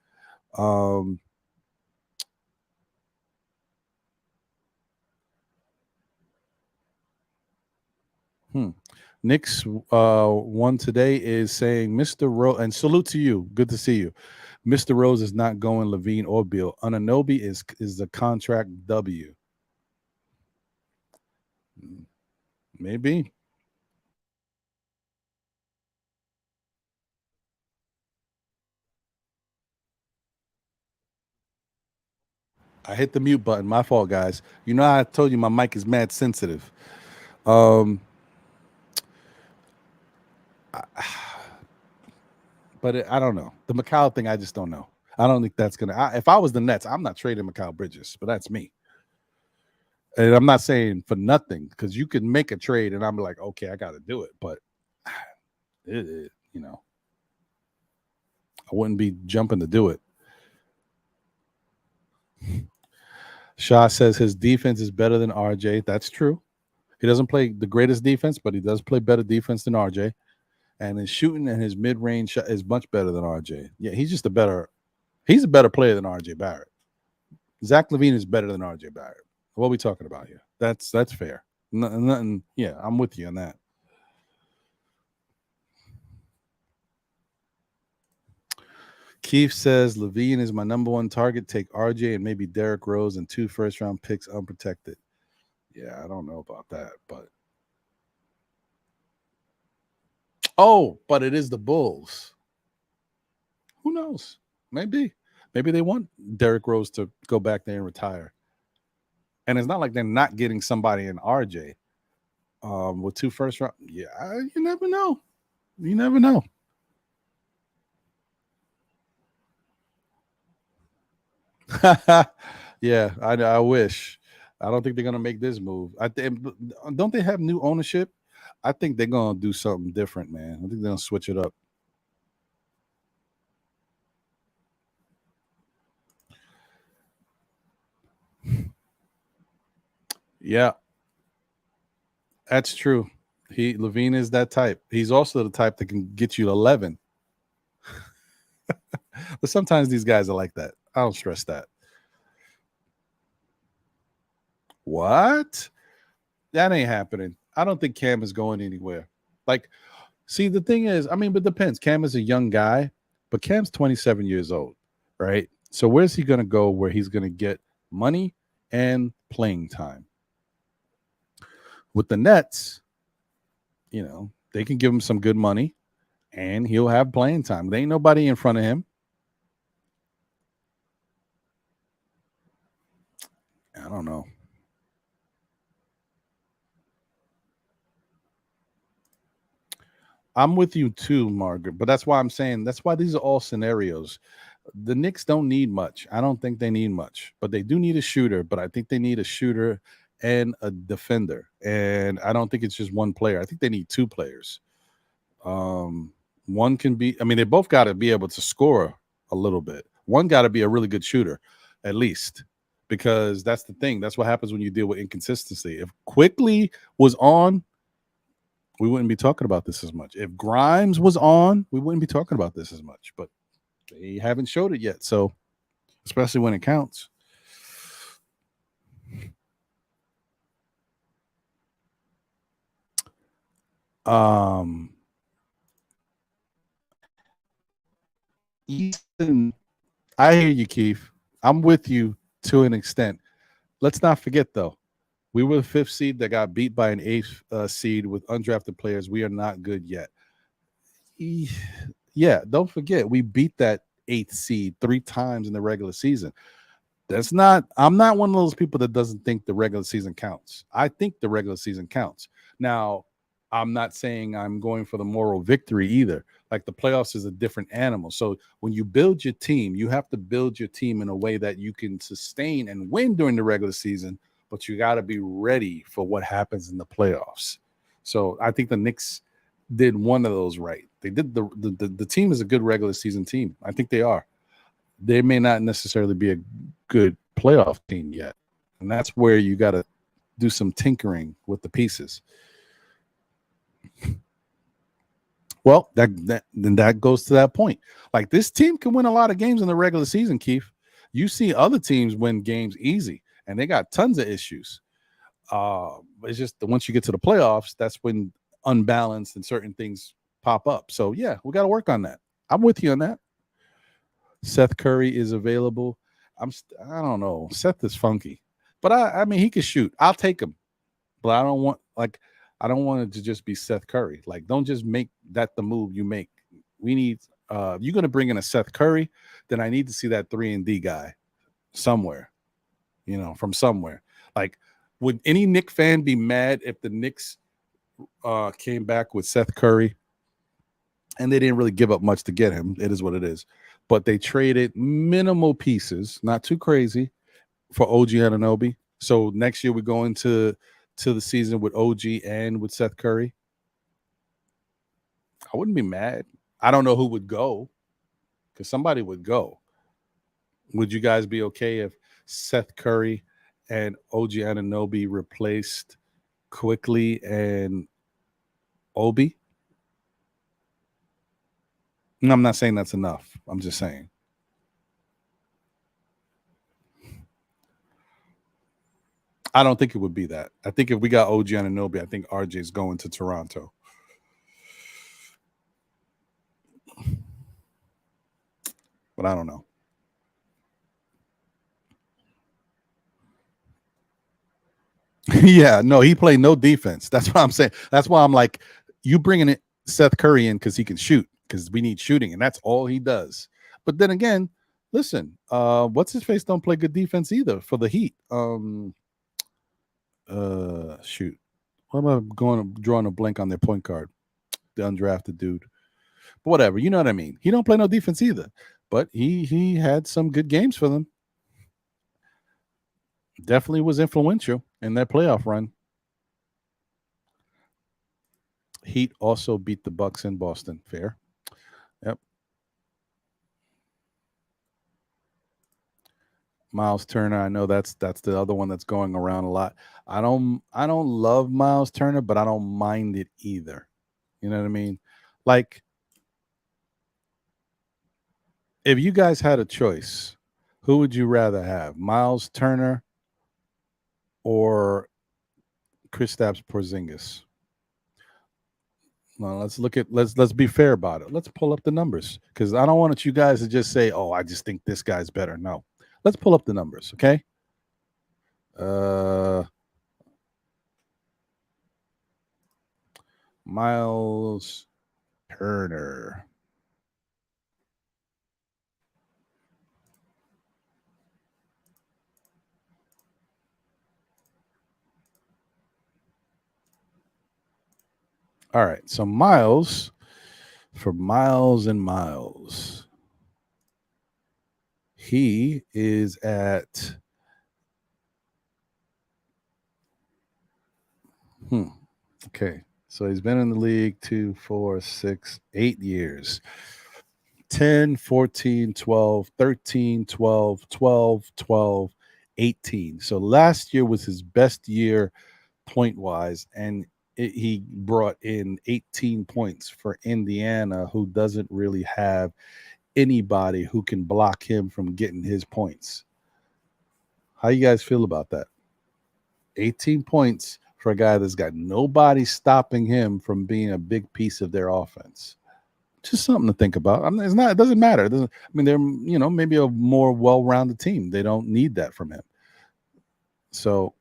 Nick's one today is saying Mr. Rose, and salute to you. Good to see you. Mr. Rose is not going Levine or Beal. Anunoby is the contract W. Maybe. I hit the mute button. My fault, guys. I told you my mic is mad sensitive. But I don't know. The Macau thing, I just don't know. I don't think that's going to. If I was the Nets, I'm not trading Macau Bridges, but that's me. And I'm not saying for nothing because you can make a trade and I'm like, okay, I got to do it. But, I wouldn't be jumping to do it. Shaw says his defense is better than RJ. That's true. He doesn't play the greatest defense, but he does play better defense than RJ. And his shooting and his mid-range shot is much better than RJ. Yeah, he's a better player than RJ Barrett. Zach Levine is better than RJ Barrett. What are we talking about here? That's fair. Nothing. Yeah, I'm with you on that. Keith says Levine is my number one target. Take RJ and maybe Derrick Rose and 2 first-round picks unprotected. Yeah, I don't know about that, but but it is the Bulls. Who knows? Maybe they want Derrick Rose to go back there and retire. And it's not like they're not getting somebody in RJ with 2 first round. Yeah, you never know. You never know. Yeah, I wish. I don't think they're gonna make this move. Don't they have new ownership? I think they're gonna do something different, man. I think they're gonna switch it up. Yeah, that's true. Levine is that type. He's also the type that can get you 11. But sometimes these guys are like that. I don't stress that. What? That ain't happening. I don't think Cam is going anywhere. Like, see, the thing is, I mean, but depends. Cam is a young guy, but Cam's 27 years old, right? So where's he going to go where he's going to get money and playing time? With the Nets, they can give him some good money and he'll have playing time. There ain't nobody in front of him. I don't know. I'm with you too, Margaret. But that's why I'm saying that's why these are all scenarios. The Knicks don't need much. I don't think they need much, but they do need a shooter. But I think they need a shooter and a defender. And I don't think it's just one player. I think they need two players. Um, One can be, I mean, they both got to be able to score a little bit. One got to be a really good shooter, at least, because that's the thing. That's what happens when you deal with inconsistency. If Quickly was on, we wouldn't be talking about this as much. If Grimes was on, we wouldn't be talking about this as much. But they haven't showed it yet. So, especially when it counts. Um, Easton, I hear you, Keith. I'm with you to an extent. Let's not forget, though, we were the fifth seed that got beat by an eighth seed with undrafted players. We are not good yet. Yeah, don't forget, we beat that eighth seed 3 times in the regular season. I'm not one of those people that doesn't think the regular season counts. I think the regular season counts. Now, I'm not saying I'm going for the moral victory either. Like, the playoffs is a different animal. So when you build your team, you have to build your team in a way that you can sustain and win during the regular season, but you got to be ready for what happens in the playoffs. So I think the Knicks did one of those right. They did the team is a good regular season team. I think they are. They may not necessarily be a good playoff team yet. And that's where you got to do some tinkering with the pieces. Well, that goes to that point. Like, this team can win a lot of games in the regular season, Keith. You see other teams win games easy, and they got tons of issues. It's just that once you get to the playoffs, that's when unbalanced and certain things pop up. So yeah, we got to work on that. I'm with you on that. Seth Curry is available. I don't know. Seth is funky, but I mean, he can shoot. I'll take him, but I don't want it to just be Seth Curry. Like, don't just make that the move you make. We need if you're gonna bring in a Seth Curry, then I need to see that 3-and-D guy somewhere, from somewhere. Like, would any Knick fan be mad if the Knicks came back with Seth Curry and they didn't really give up much to get him? It is what it is. But they traded minimal pieces, not too crazy, for OG Anunoby. So next year we go into the season with OG and with Seth Curry. I wouldn't be mad. I don't know who would go, because somebody would go. Would you guys be okay if Seth Curry and OG Anunoby replaced Quickly and Obi? I'm not saying that's enough. I'm just saying. I don't think it would be that. I think if we got OG Anunoby, I think RJ's going to Toronto. But I don't know. Yeah, no, he played no defense. That's what I'm saying. That's why I'm like, you bringing it Seth Curry in because he can shoot, because we need shooting, and that's all he does. But then again, listen, what's his face don't play good defense either for the Heat. Shoot, what am I drawing a blank on their point guard, the undrafted dude? But whatever, you know what I mean. He don't play no defense either, but he had some good games for them. Definitely was influential in that playoff run. Heat also beat the Bucks in Boston. Fair. Yep. Miles Turner. I know that's the other one that's going around a lot. I don't love Miles Turner, but I don't mind it either. You know what I mean? Like if you guys had a choice, who would you rather have? Miles Turner or Kristaps Porzingis? Well, let's be fair about it. Let's pull up the numbers because I don't want you guys to just say, "Oh, I just think this guy's better." No, let's pull up the numbers, okay? Uh, Miles Turner. All right, so Miles for Miles and Miles, he is at hmm, okay. So he's been in the league 2, 4, 6, 8 years. 10, 14, 12, 13, 12, 12, 12, 18. So last year was his best year point wise, and he brought in 18 points for Indiana, who doesn't really have anybody who can block him from getting his points. How you guys feel about that? 18 points for a guy that's got nobody stopping him from being a big piece of their offense. Just something to think about. I mean, it's not. It doesn't matter. It doesn't. I mean, they're maybe a more well-rounded team. They don't need that from him. So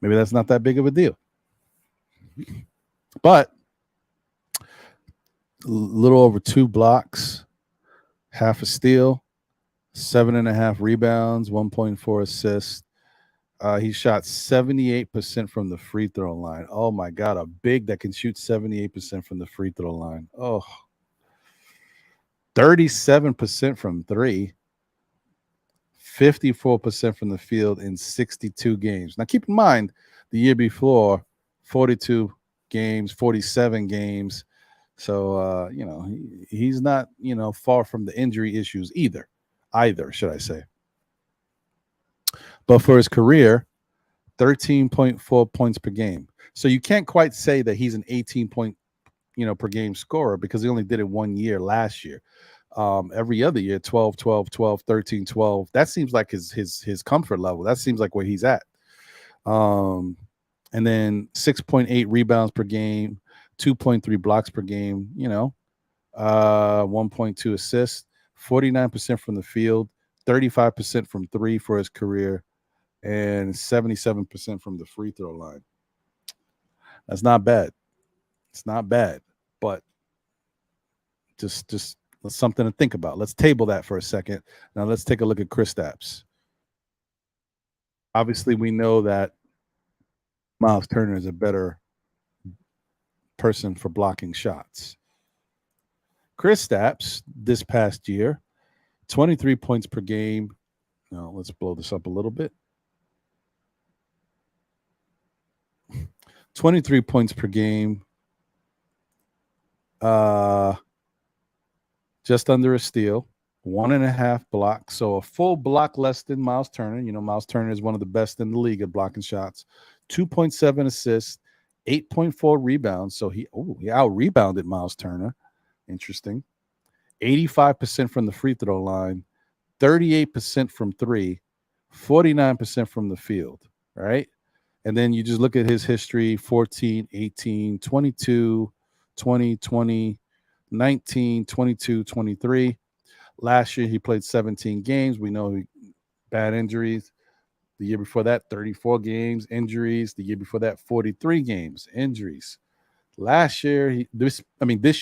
maybe that's not that big of a deal. But a little over 2 blocks, half a steal, 7.5 rebounds, 1.4 assists. He shot 78% from the free throw line. Oh my God, a big that can shoot 78% from the free throw line. Oh, 37% from three. 54% from the field in 62 games. Now, keep in mind, the year before, 42 games, 47 games. So, he's not, far from the injury issues either, should I say. But for his career, 13.4 points per game. So you can't quite say that he's an 18 point, per game scorer because he only did it 1 year last year. Every other year 12, 12, 12, 13, 12. That seems like his comfort level. That seems like where he's at. um and then 6.8 rebounds per game, 2.3 blocks per game, 1.2 assists, 49% from the field, 35% from three for his career, and 77% from the free throw line. That's not bad. It's not bad, but just something to think about. Let's table that for a second. Now let's take a look at Kristaps. Obviously, we know that Miles Turner is a better person for blocking shots. Kristaps this past year, 23 points per game. Now let's blow this up a little bit. 23 points per game. Uh just under a steal, 1.5 blocks. So a full block less than Miles Turner. Miles Turner is one of the best in the league at blocking shots. 2.7 assists, 8.4 rebounds. So he out rebounded Miles Turner. Interesting. 85% from the free throw line, 38% from three, 49% from the field. Right. And then you just look at his history: 14, 18, 22, 20, 20, 19, 22, 23. Last year, he played 17 games. We know bad injuries. The year before that, 34 games, injuries. The year before that, 43 games, injuries. Last year, this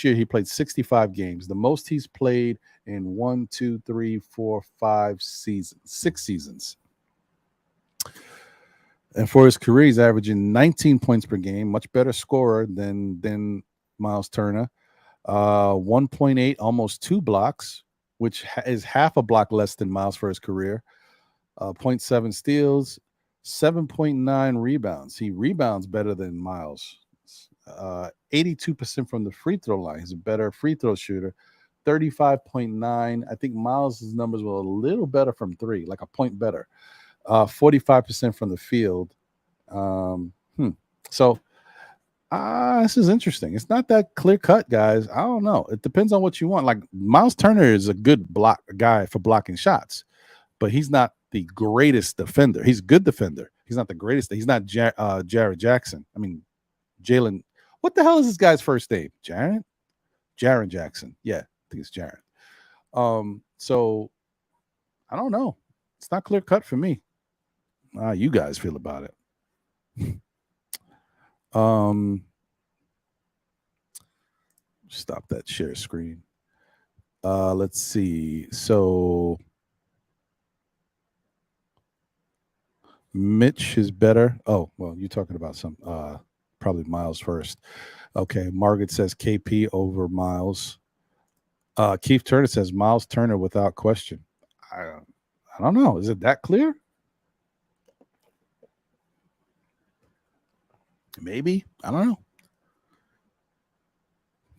year he played 65 games, the most he's played in 1, 2, 3, 4, 5 seasons, 6 seasons. And for his career, he's averaging 19 points per game, much better scorer than Miles Turner. 1.8, almost 2 blocks, which is half a block less than Miles for his career. 0.7 steals, 7.9 rebounds. He rebounds better than Miles. 82% from the free throw line. He's a better free throw shooter. 35.9. I think Miles's numbers were a little better from three, like a point better. 45% from the field. Um, hmm. So this is interesting. It's not that clear cut, guys. I don't know. It depends on what you want. Like Miles Turner is a good block guy for blocking shots, but he's not the greatest defender. He's a good defender. He's not the greatest. He's not Jared Jackson. I mean, Jalen. What the hell is this guy's first name? Jared? Jared Jackson. Yeah, I think it's Jared. So I don't know. It's not clear cut for me. How you guys feel about it? Stop that share screen. Let's see. So Mitch is better. Oh, well, you're talking about some probably Miles first. Okay. Margaret says KP over Miles. Keith Turner says Miles Turner without question. I don't know. Is it that clear? Maybe. I don't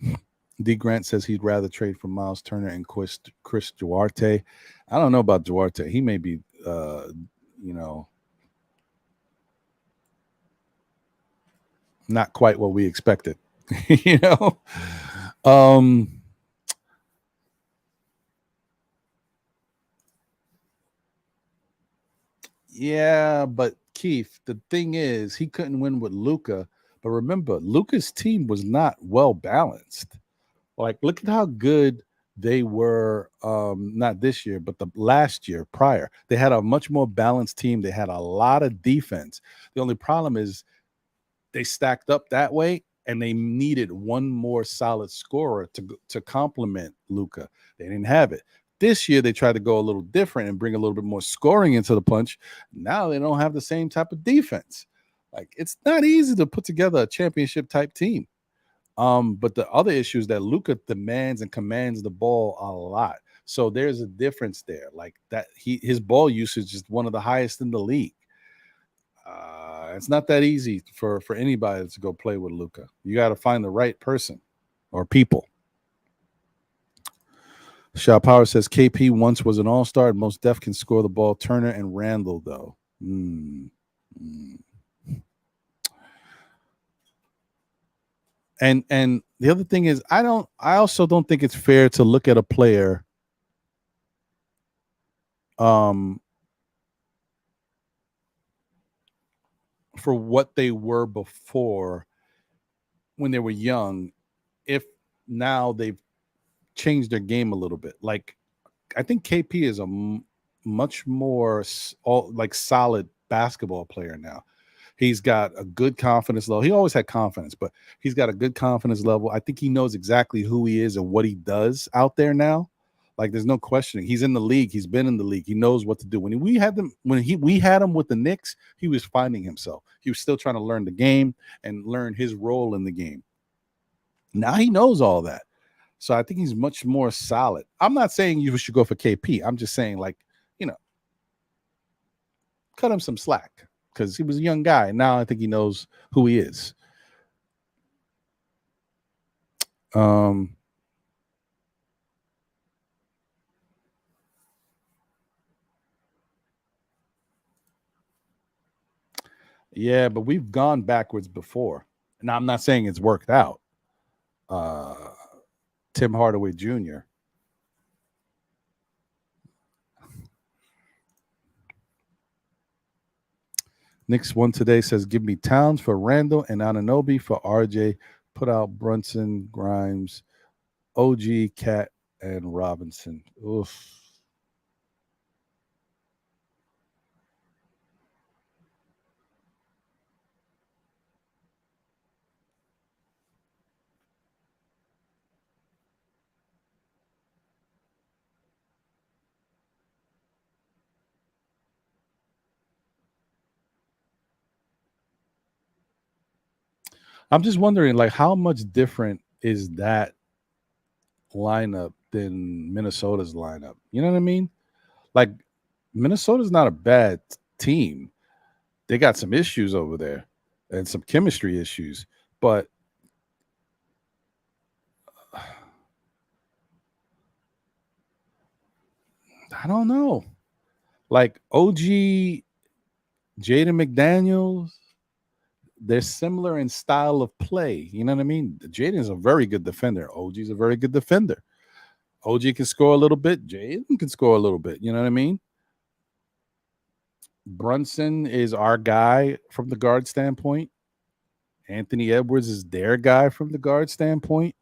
know. D. Grant says he'd rather trade for Miles Turner and Chris Duarte. I don't know about Duarte. He may be, not quite what we expected. you know, yeah, but Keith, the thing is, he couldn't win with Luca. But remember, Luca's team was not well balanced. Like, look at how good they were. Not this year, but the last year prior. They had a much more balanced team. They had a lot of defense. The only problem is they stacked up that way, and they needed one more solid scorer to complement Luca. They didn't have it. This year, they tried to go a little different and bring a little bit more scoring into the punch. Now they don't have the same type of defense. Like, it's not easy to put together a championship type team. But the other issue is that Luca demands and commands the ball a lot. So there's a difference there. Like that, his ball usage is one of the highest in the league. It's not that easy for anybody to go play with Luca. You got to find the right person or people. Shaw Power says KP once was an all-star. Most def can score the ball. Turner and Randall, though. And the other thing is, I also don't think it's fair to look at a player for what they were before when they were young, if now they've changed their game a little bit. Like, I think KP is a much more solid basketball player now. He's got a good confidence level. He always had confidence, but he's got a good confidence level. I think he knows exactly who he is and what he does out there now. Like, there's no questioning. He's in the league. He's been in the league. He knows what to do. When we had him with the Knicks, he was finding himself. He was still trying to learn the game and learn his role in the game. Now he knows all that. So I think he's much more solid. I'm not saying you should go for KP. I'm just saying, like, cut him some slack because he was a young guy. Now I think he knows who he is. Yeah, but we've gone backwards before. Now, I'm not saying it's worked out. Tim Hardaway Jr. Knicks one today says, give me Towns for Randall and Anunoby for RJ. Put out Brunson, Grimes, OG, Cat, and Robinson. Oof. I'm just wondering, like, how much different is that lineup than Minnesota's lineup? You know what I mean? Like, Minnesota's not a bad team. They got some issues over there and some chemistry issues, but I don't know. Like OG, Jaden McDaniels, they're similar in style of play. You know what I mean? Jaden's a very good defender. OG's a very good defender. OG can score a little bit. Jaden can score a little bit. You know what I mean? Brunson is our guy from the guard standpoint. Anthony Edwards is their guy from the guard standpoint.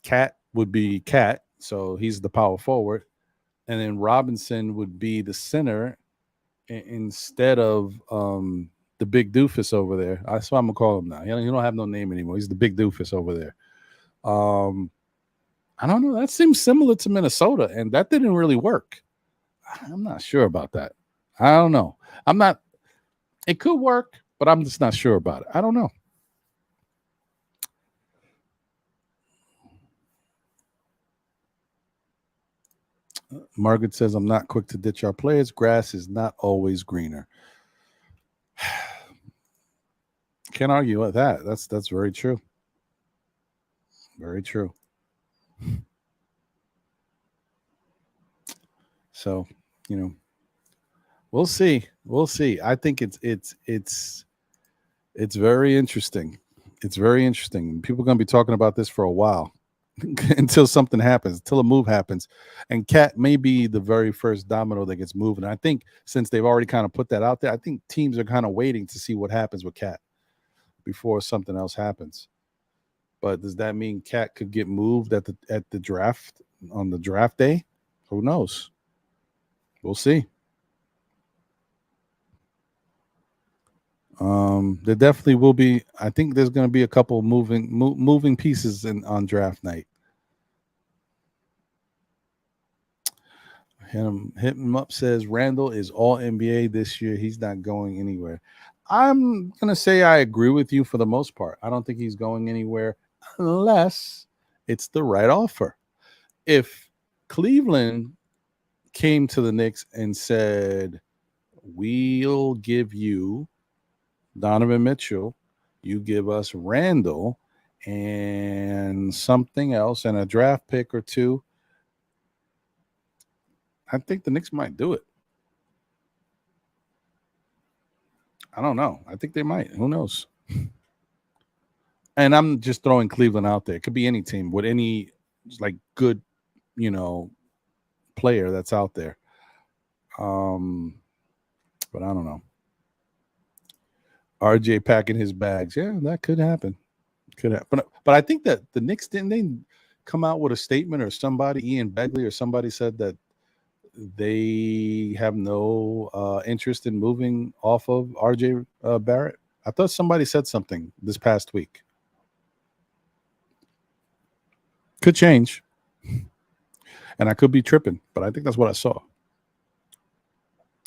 Cat would be Cat, so he's the power forward. And then Robinson would be the center instead of the big doofus over there. That's what I'm gonna call him now. He don't have no name anymore. He's the big doofus over there. Um, I don't know. That seems similar to Minnesota, and that didn't really work. I'm not sure about that. I don't know. I'm not. It could work, but I'm just not sure about it. I don't know. Margaret says, I'm not quick to ditch our players. Grass is not always greener. Can't argue with that. That's very true. Very true. So, you know, we'll see. We'll see. I think it's very interesting. It's very interesting. People are going to be talking about this for a while until something happens, until a move happens. And Cat may be the very first domino that gets moved. And I think since they've already kind of put that out there, I think teams are kind of waiting to see what happens with Cat before something else happens. But does that mean Cat could get moved at the draft on the draft day? Who knows? We'll see. There definitely will be. I think there's going to be a couple moving pieces on draft night. Hit him up says Randall is all NBA this year. He's not going anywhere. I'm gonna say I agree with you for the most part. I don't think he's going anywhere unless it's the right offer. If Cleveland came to the Knicks and said, "We'll give you Donovan Mitchell, you give us Randall and something else and a draft pick or two," I think the Knicks might do it. I don't know. I think they might. Who knows? And I'm just throwing Cleveland out there. It could be any team with any like good, you know, player that's out there. Um, but I don't know. RJ packing his bags. Yeah, that could happen. Could happen. But I think that the Knicks didn't they come out with a statement or somebody, Ian Begley or somebody said that they have no interest in moving off of RJ Barrett. I thought somebody said something this past week. Could change. And I could be tripping, but I think that's what I saw.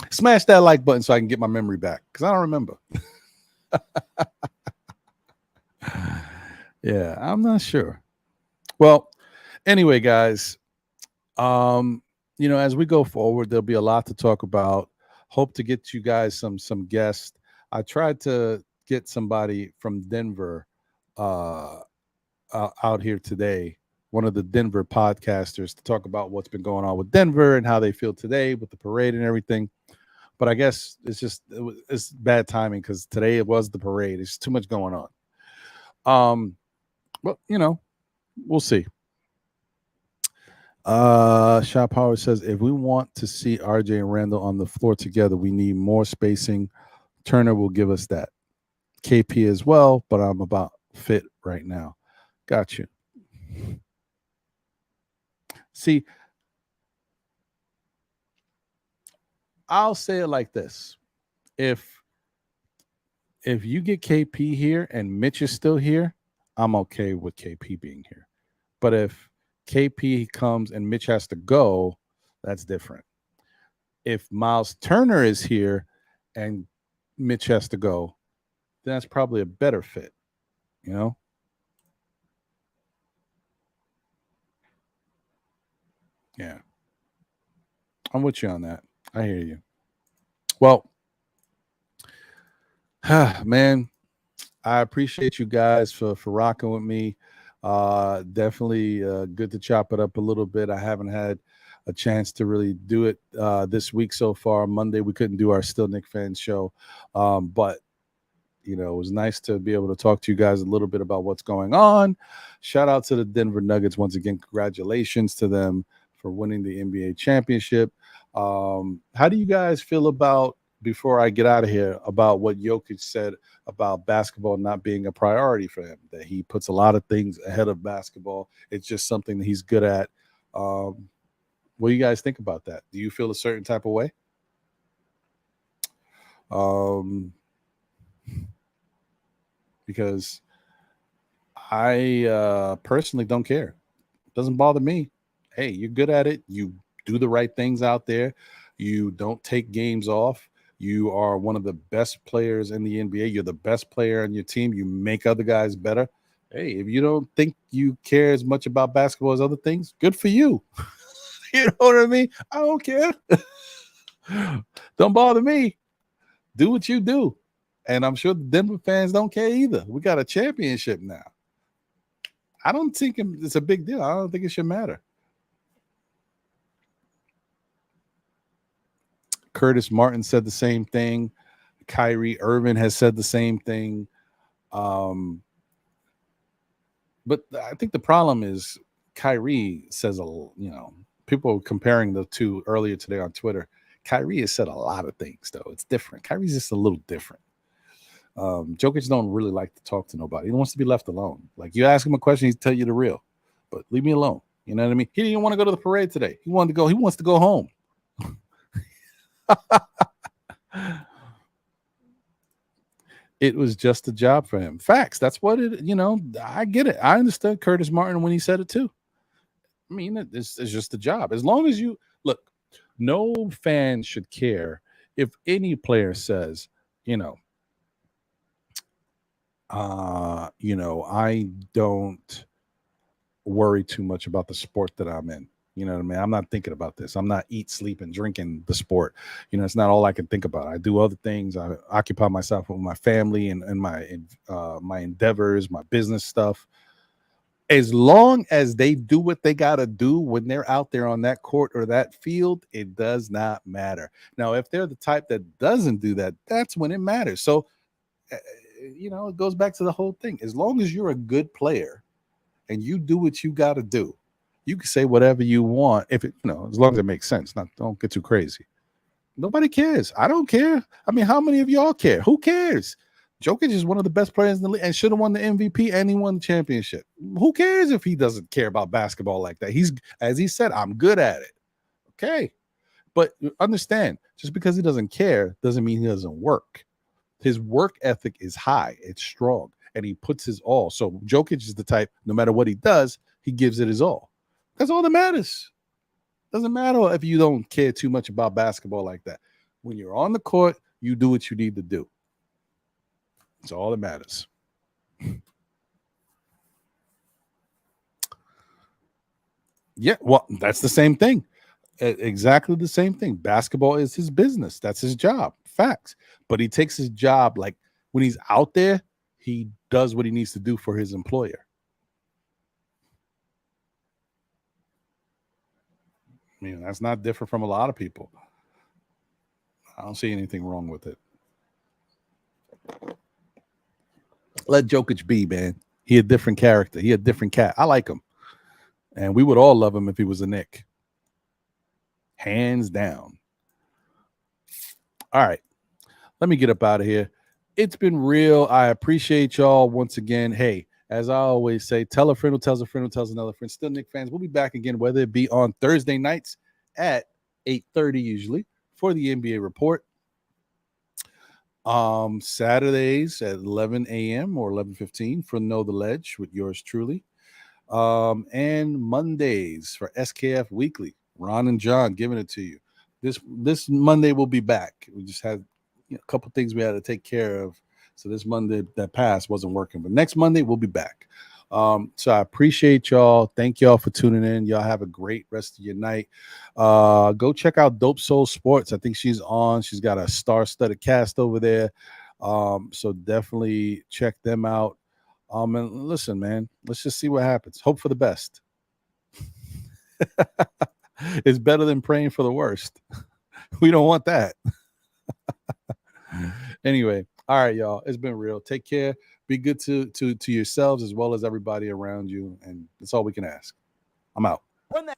Smash that like button so I can get my memory back because I don't remember. Yeah, I'm not sure. Well, anyway, guys, as we go forward, there'll be a lot to talk about. Hope to get you guys some guests. I tried to get somebody from Denver out here today, one of the Denver podcasters, to talk about what's been going on with Denver and how they feel today with the parade and everything. But I guess it's bad timing because today it was the parade. It's too much going on. Well, we'll see. Shop Howard says if we want to see RJ and Randall on the floor together, we need more spacing. Turner will give us that. KP as well, but I'm about fit right now. Got you. See, I'll say it like this. If you get KP here and Mitch is still here, I'm okay with KP being here. But if KP comes and Mitch has to go, that's different. If Miles Turner is here and Mitch has to go, then that's probably a better fit, Yeah. I'm with you on that. I hear you. Well, man, I appreciate you guys for rocking with me. Definitely good to chop it up a little bit. I haven't had a chance to really do it this week so far. Monday we couldn't do our Still Nick Fans show, but it was nice to be able to talk to you guys a little bit about what's going on. Shout out to the Denver Nuggets once again. Congratulations to them for winning the NBA championship. How do you guys feel about, before I get out of here, about what Jokic said about basketball not being a priority for him? That he puts a lot of things ahead of basketball. It's just something that he's good at. What do you guys think about that? Do you feel a certain type of way? Because I personally don't care. It doesn't bother me. Hey, you're good at it. You do the right things out there. You don't take games off. You are one of the best players in the NBA. You're the best player on your team. You make other guys better. Hey, if you don't think you care as much about basketball as other things, good for you. You know what I mean? I don't care. Don't bother me. Do what you do. And I'm sure the Denver fans don't care either. We got a championship now. I don't think it's a big deal. I don't think it should matter. Curtis Martin said the same thing. Kyrie Irving has said the same thing. But I think the problem is Kyrie says, people comparing the two earlier today on Twitter. Kyrie has said a lot of things, though. It's different. Kyrie's just a little different. Jokic don't really like to talk to nobody. He wants to be left alone. Like, you ask him a question, he'll tell you the real. But leave me alone. You know what I mean? He didn't even want to go to the parade today. He wants to go home. It was just a job for him. Facts. That's what I get it. I understood Curtis Martin when he said it too. I mean, it's just a job. As long as you look, no fan should care if any player says, I don't worry too much about the sport that I'm in. You know what I mean? I'm not thinking about this. I'm not eat, sleep, and drinking the sport. It's not all I can think about. I do other things. I occupy myself with my family and my endeavors, my business stuff. As long as they do what they got to do when they're out there on that court or that field, it does not matter. Now, if they're the type that doesn't do that, that's when it matters. So, it goes back to the whole thing. As long as you're a good player and you do what you got to do, you can say whatever you want. If it, as long as it makes sense, don't get too crazy. Nobody cares. I don't care. I mean, how many of y'all care? Who cares? Jokic is one of the best players in the league and should have won the MVP and he won the championship. Who cares if he doesn't care about basketball like that? As he said, I'm good at it. Okay. But understand, just because he doesn't care doesn't mean he doesn't work. His work ethic is high. It's strong. And he puts his all. So Jokic is the type, no matter what he does, he gives it his all. That's all that matters. Doesn't matter if you don't care too much about basketball like that. When you're on the court, you do what you need to do. That's all that matters. Yeah, well, that's the same thing. Exactly the same thing. Basketball is his business. That's his job. Facts. But he takes his job, like when he's out there, he does what he needs to do for his employer. I mean, that's not different from a lot of people. I don't see anything wrong with it. Let Jokic be, man. He a different character. He a different cat. I like him. And we would all love him if he was a Knick. Hands down. All right. Let me get up out of here. It's been real. I appreciate y'all once again. Hey, as I always say, tell a friend who tells a friend who tells another friend. Still Knick fans, we'll be back again, whether it be on Thursday nights at 8:30 usually for the NBA report. Saturdays at 11 a.m. or 11:15 for Know the Ledge with yours truly. And Mondays for SKF Weekly. Ron and John giving it to you. This Monday we'll be back. We just had a couple things we had to take care of. So this Monday that passed wasn't working. But next Monday we'll be back. So I appreciate y'all. Thank y'all for tuning in. Y'all have a great rest of your night. Go check out Dope Soul Sports. I think she's on. She's got a star-studded cast over there. So definitely check them out. And listen, man, let's just see what happens. Hope for the best. It's better than praying for the worst. We don't want that. Anyway, all right, y'all. It's been real. Take care. Be good to yourselves as well as everybody around you, and that's all we can ask. I'm out. Run that.